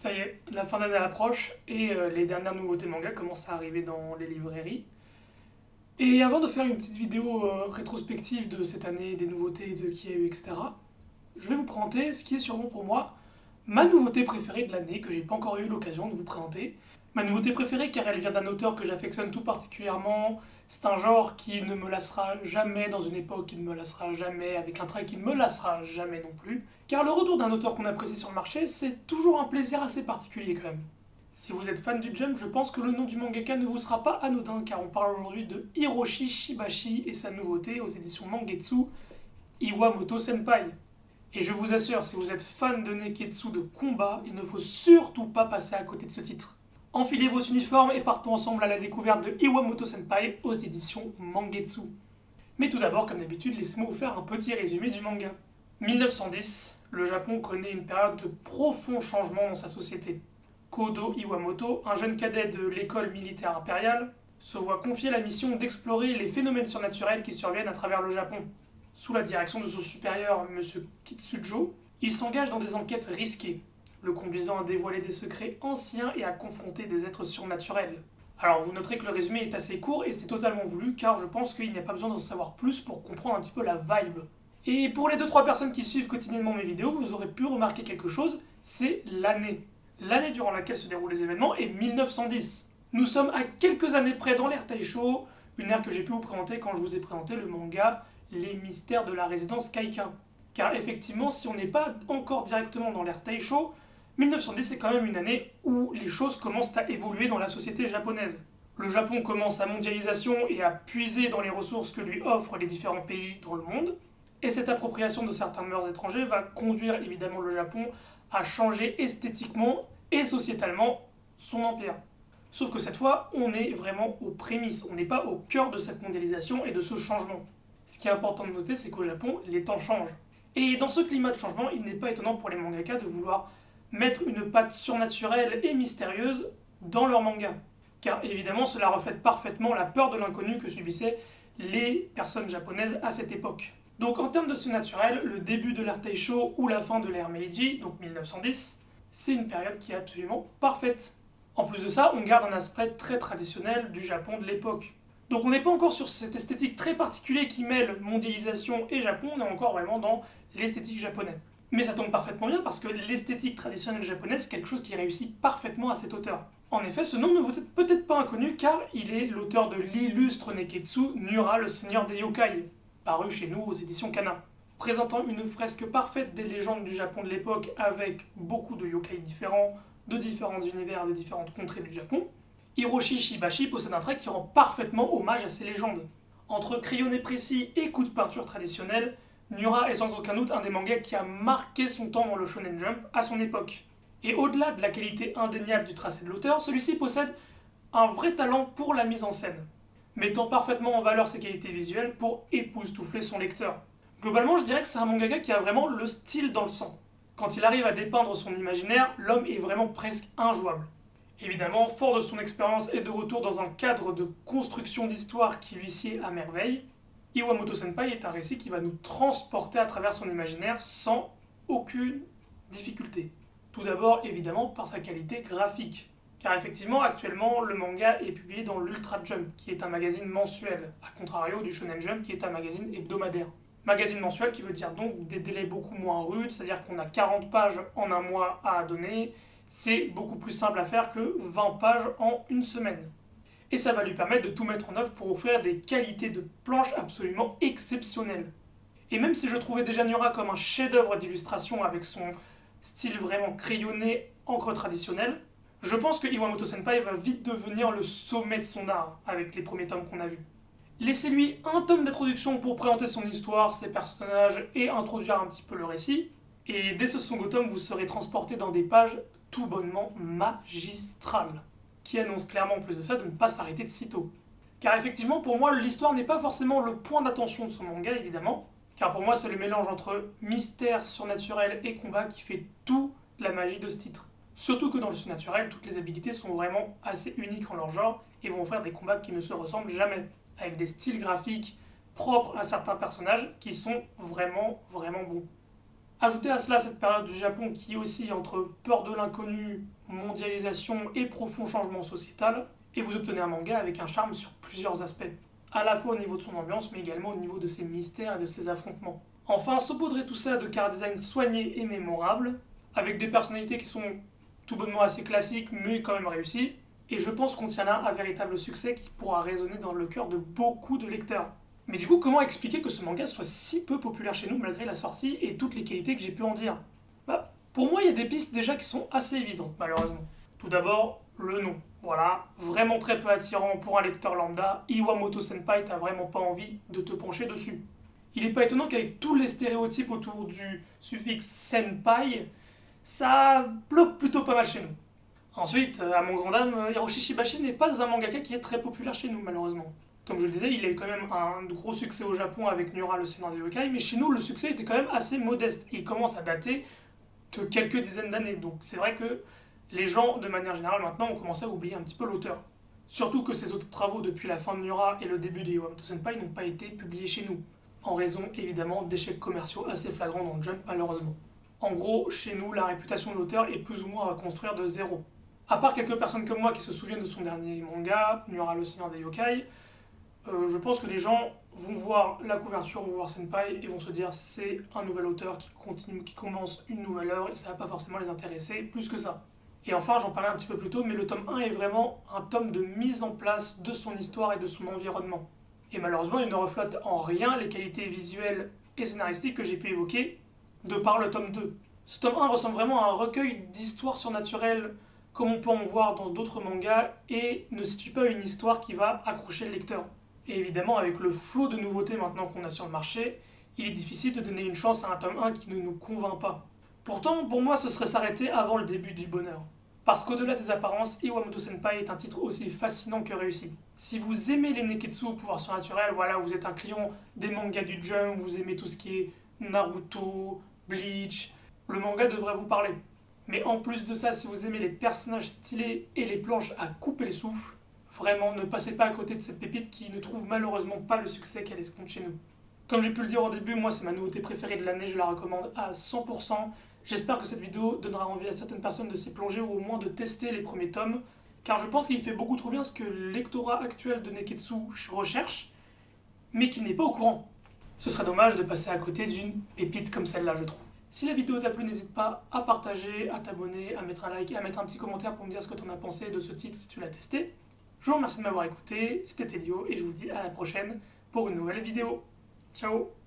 Ça y est, la fin d'année approche et les dernières nouveautés manga commencent à arriver dans les librairies. Et avant de faire une petite vidéo rétrospective de cette année, des nouveautés, de qui y a eu, etc., je vais vous présenter ce qui est sûrement pour moi ma nouveauté préférée de l'année, que j'ai pas encore eu l'occasion de vous présenter. Ma nouveauté préférée car elle vient d'un auteur que j'affectionne tout particulièrement. C'est un genre qui ne me lassera jamais, dans une époque qui ne me lassera jamais, avec un trait qui ne me lassera jamais non plus. Car le retour d'un auteur qu'on apprécie sur le marché, c'est toujours un plaisir assez particulier quand même. Si vous êtes fan du Jump, je pense que le nom du mangaka ne vous sera pas anodin car on parle aujourd'hui de Hiroshi Shibashi et sa nouveauté aux éditions Mangetsu, Iwamoto Senpai. Et je vous assure, si vous êtes fan de Neketsu de combat, il ne faut surtout pas passer à côté de ce titre. Enfilez vos uniformes et partons ensemble à la découverte de Iwamoto Senpai aux éditions Mangetsu. Mais tout d'abord, comme d'habitude, laissez-moi vous faire un petit résumé du manga. 1910, le Japon connaît une période de profonds changements dans sa société. Kodo Iwamoto, un jeune cadet de l'école militaire impériale, se voit confier la mission d'explorer les phénomènes surnaturels qui surviennent à travers le Japon. Sous la direction de son supérieur, M. Kitsujo, il s'engage dans des enquêtes risquées, le conduisant à dévoiler des secrets anciens et à confronter des êtres surnaturels. Alors vous noterez que le résumé est assez court et c'est totalement voulu car je pense qu'il n'y a pas besoin d'en savoir plus pour comprendre un petit peu la vibe. Et pour les 2-3 personnes qui suivent quotidiennement mes vidéos, vous aurez pu remarquer quelque chose, c'est l'année. L'année durant laquelle se déroulent les événements est 1910. Nous sommes à quelques années près dans l'ère Taisho, une ère que j'ai pu vous présenter quand je vous ai présenté le manga Les mystères de la résidence Kaikin. Car effectivement, si on n'est pas encore directement dans l'ère Taisho, 1910 c'est quand même une année où les choses commencent à évoluer dans la société japonaise. Le Japon commence sa mondialisation et à puiser dans les ressources que lui offrent les différents pays dans le monde. Et cette appropriation de certains mœurs étrangers va conduire évidemment le Japon à changer esthétiquement et sociétalement son empire. Sauf que cette fois, on est vraiment aux prémices, on n'est pas au cœur de cette mondialisation et de ce changement. Ce qui est important de noter, c'est qu'au Japon, les temps changent. Et dans ce climat de changement, il n'est pas étonnant pour les mangaka de vouloir mettre une patte surnaturelle et mystérieuse dans leur manga. Car évidemment, cela reflète parfaitement la peur de l'inconnu que subissaient les personnes japonaises à cette époque. Donc en termes de surnaturel, le début de l'ère Taisho ou la fin de l'ère Meiji, donc 1910, c'est une période qui est absolument parfaite. En plus de ça, on garde un aspect très traditionnel du Japon de l'époque. Donc on n'est pas encore sur cette esthétique très particulière qui mêle mondialisation et Japon, on est encore vraiment dans l'esthétique japonaise. Mais ça tombe parfaitement bien parce que l'esthétique traditionnelle japonaise, c'est quelque chose qui réussit parfaitement à cet auteur. En effet, ce nom ne vous est peut-être pas inconnu car il est l'auteur de l'illustre Neketsu Nura, le seigneur des yokai, paru chez nous aux éditions Kana, présentant une fresque parfaite des légendes du Japon de l'époque avec beaucoup de yokai différents, de différents univers, de différentes contrées du Japon. Hiroshi Shibashi possède un trait qui rend parfaitement hommage à ces légendes. Entre crayonné précis et coups de peinture traditionnels, Nura est sans aucun doute un des mangas qui a marqué son temps dans le Shonen Jump à son époque. Et au-delà de la qualité indéniable du tracé de l'auteur, celui-ci possède un vrai talent pour la mise en scène, mettant parfaitement en valeur ses qualités visuelles pour époustoufler son lecteur. Globalement, je dirais que c'est un mangaka qui a vraiment le style dans le sang. Quand il arrive à dépeindre son imaginaire, l'homme est vraiment presque injouable. Évidemment, fort de son expérience et de retour dans un cadre de construction d'histoire qui lui sied à merveille, Iwamoto Senpai est un récit qui va nous transporter à travers son imaginaire sans aucune difficulté. Tout d'abord, évidemment, par sa qualité graphique. Car effectivement, actuellement, le manga est publié dans l'Ultra Jump, qui est un magazine mensuel, à contrario du Shonen Jump, qui est un magazine hebdomadaire. Magazine mensuel qui veut dire donc des délais beaucoup moins rudes, c'est-à-dire qu'on a 40 pages en un mois à donner, c'est beaucoup plus simple à faire que 20 pages en une semaine. Et ça va lui permettre de tout mettre en œuvre pour offrir des qualités de planche absolument exceptionnelles. Et même si je trouvais déjà Nura comme un chef-d'œuvre d'illustration avec son style vraiment crayonné, encre traditionnelle, je pense que Iwamoto Senpai va vite devenir le sommet de son art avec les premiers tomes qu'on a vus. Laissez-lui un tome d'introduction pour présenter son histoire, ses personnages et introduire un petit peu le récit, et dès ce second tome, vous serez transporté dans des pages tout bonnement magistrales, qui annoncent clairement en plus de ça de ne pas s'arrêter de sitôt. Car effectivement, pour moi, l'histoire n'est pas forcément le point d'attention de son manga, évidemment, car pour moi, c'est le mélange entre mystère, surnaturel et combat qui fait toute la magie de ce titre. Surtout que dans le surnaturel, toutes les habilités sont vraiment assez uniques en leur genre et vont faire des combats qui ne se ressemblent jamais, avec des styles graphiques propres à certains personnages qui sont vraiment bons. Ajoutez à cela cette période du Japon qui oscille entre peur de l'inconnu, mondialisation et profond changement sociétal, et vous obtenez un manga avec un charme sur plusieurs aspects, à la fois au niveau de son ambiance, mais également au niveau de ses mystères et de ses affrontements. Enfin, saupoudrez tout ça de chara design soigné et mémorable, avec des personnalités qui sont tout bonnement assez classiques, mais quand même réussies, et je pense qu'on tient là un véritable succès qui pourra résonner dans le cœur de beaucoup de lecteurs. Mais du coup, comment expliquer que ce manga soit si peu populaire chez nous malgré la sortie et toutes les qualités que j'ai pu en dire? Bah, pour moi, il y a des pistes déjà qui sont assez évidentes, malheureusement. Tout d'abord, le nom. Voilà, vraiment très peu attirant pour un lecteur lambda, Iwamoto Senpai t'as vraiment pas envie de te pencher dessus. Il n'est pas étonnant qu'avec tous les stéréotypes autour du suffixe senpai, ça bloque plutôt pas mal chez nous. Ensuite, à mon grand dame, Hiroshi Shibashi n'est pas un mangaka qui est très populaire chez nous, malheureusement. Comme je le disais, il a eu quand même un gros succès au Japon avec Nura le Seigneur des Yokai, mais chez nous, le succès était quand même assez modeste. Et il commence à dater de quelques dizaines d'années. Donc c'est vrai que les gens, de manière générale, maintenant, ont commencé à oublier un petit peu l'auteur. Surtout que ses autres travaux depuis la fin de Nura et le début de Iwamoto Senpai n'ont pas été publiés chez nous. En raison, évidemment, d'échecs commerciaux assez flagrants dans le Jump, malheureusement. En gros, chez nous, la réputation de l'auteur est plus ou moins à reconstruire de zéro. À part quelques personnes comme moi qui se souviennent de son dernier manga, Nura le Seigneur des Yokai, je pense que les gens vont voir la couverture, vont voir Senpai et vont se dire c'est un nouvel auteur qui continue, qui commence une nouvelle œuvre et ça va pas forcément les intéresser plus que ça. Et enfin, j'en parlais un petit peu plus tôt, mais le tome 1 est vraiment un tome de mise en place de son histoire et de son environnement. Et malheureusement, il ne reflète en rien les qualités visuelles et scénaristiques que j'ai pu évoquer de par le tome 2. Ce tome 1 ressemble vraiment à un recueil d'histoires surnaturelles comme on peut en voir dans d'autres mangas et ne situe pas une histoire qui va accrocher le lecteur. Et évidemment, avec le flot de nouveautés maintenant qu'on a sur le marché, il est difficile de donner une chance à un tome 1 qui ne nous convainc pas. Pourtant, pour moi, ce serait s'arrêter avant le début du bonheur. Parce qu'au-delà des apparences, Iwamoto Senpai est un titre aussi fascinant que réussi. Si vous aimez les neketsu au pouvoir surnaturel, voilà, vous êtes un client des mangas du Jump, vous aimez tout ce qui est Naruto, Bleach, le manga devrait vous parler. Mais en plus de ça, si vous aimez les personnages stylés et les planches à couper le souffle, vraiment ne passez pas à côté de cette pépite qui ne trouve malheureusement pas le succès qu'elle escompte chez nous. Comme j'ai pu le dire au début, moi c'est ma nouveauté préférée de l'année, je la recommande à 100%. J'espère que cette vidéo donnera envie à certaines personnes de s'y plonger ou au moins de tester les premiers tomes, car je pense qu'il fait beaucoup trop bien ce que le lectorat actuel de Neketsu recherche, mais qu'il n'est pas au courant. Ce serait dommage de passer à côté d'une pépite comme celle-là, je trouve. Si la vidéo t'a plu, n'hésite pas à partager, à t'abonner, à mettre un like et à mettre un petit commentaire pour me dire ce que tu en as pensé de ce titre si tu l'as testé. Je vous remercie de m'avoir écouté, c'était Elio et je vous dis à la prochaine pour une nouvelle vidéo. Ciao!